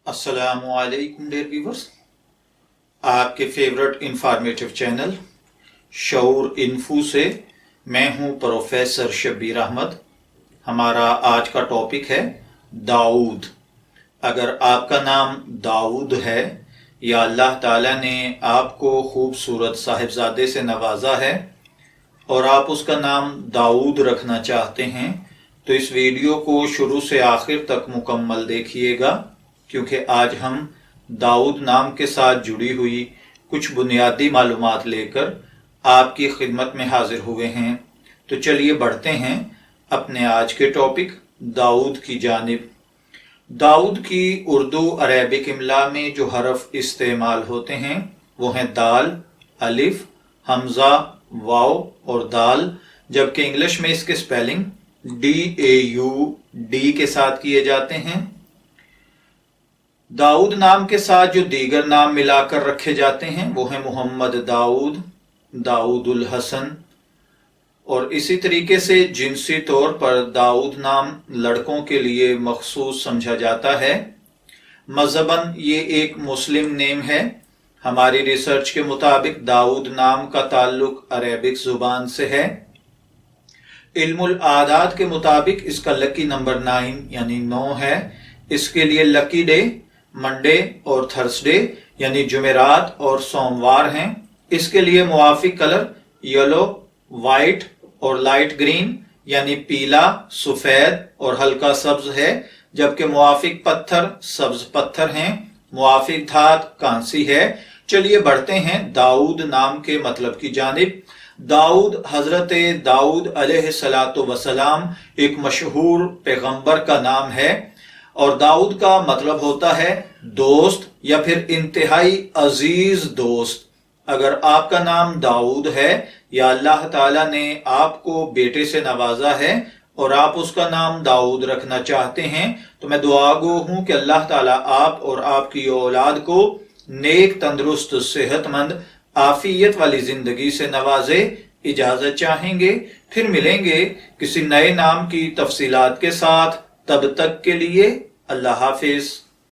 अस्सलामुअलैकुम dear viewers, आपके favourite informative channel शऊर info से मैं हूं प्रोफेसर शब्बीर अहमद। हमारा आज का टॉपिक है दाऊद। अगर आपका नाम दाऊद है या अल्लाह ताला ने आपको खूबसूरत साहिबजादे से नवाजा है और आप उसका नाम दाऊद रखना चाहते हैं तो इस वीडियो को शुरू से आखिर तक मुकम्मल देखिएगा, क्योंकि आज हम दाऊद नाम के साथ जुड़ी हुई कुछ बुनियादी मालूमात लेकर आपकी खिदमत में हाजिर हुए हैं। तो चलिए बढ़ते हैं अपने आज के टॉपिक दाऊद की जानिब। दाऊद की उर्दू अरेबिक इमला में जो हरफ इस्तेमाल होते हैं वो हैं दाल, अलिफ, हमजा, वाव और दाल, जबकि इंग्लिश में इसके स्पेलिंग DAUD के साथ किए जाते हैं। दाऊद नाम के साथ जो दीगर नाम मिलाकर रखे जाते हैं वो हैं मोहम्मद दाऊद, दाऊदुल हसन, और इसी तरीके से जिनसी तौर पर दाऊद नाम लड़कों के लिए मखसूस समझा जाता है। मज़हबन ये एक मुस्लिम नेम है। हमारी रिसर्च के मुताबिक दाऊद नाम का ताल्लुक अरेबिक जुबान से है। इल्मुल आदाद के मुताबिक इसका लकी नंबर 9 यानी 9 है। इसके लिए लकी डे मंडे और थर्सडे यानी जुमेरात और सोमवार हैं। इसके लिए मुवाफिक कलर येलो, वाइट और लाइट ग्रीन यानी पीला, सफेद और हल्का सब्ज है, जबकि मुवाफिक पत्थर सब्ज पत्थर हैं। मुवाफिक धात कांसी है। चलिए बढ़ते हैं दाऊद नाम के मतलब की जानिब। दाऊद हजरत दाऊद अलैहिस्सलातु वस्सलाम एक मशहूर पैगंबर का नाम है और दाऊद का मतलब होता है दोस्त या फिर इंतहाई अजीज दोस्त। अगर आपका नाम दाऊद है या अल्लाह ताला ने आपको बेटे से नवाजा है और आप उसका नाम दाऊद रखना चाहते हैं तो मैं दुआगो हूं कि अल्लाह ताला आप और आपकी औलाद को नेक, तंदुरुस्त, सेहतमंद, आफियत वाली जिंदगी से नवाजे। इजाजत चाहेंगे, फिर मिलेंगे किसी नए नाम की तफसीलात के साथ। तब तक के लिए अल्लाह हाफिज।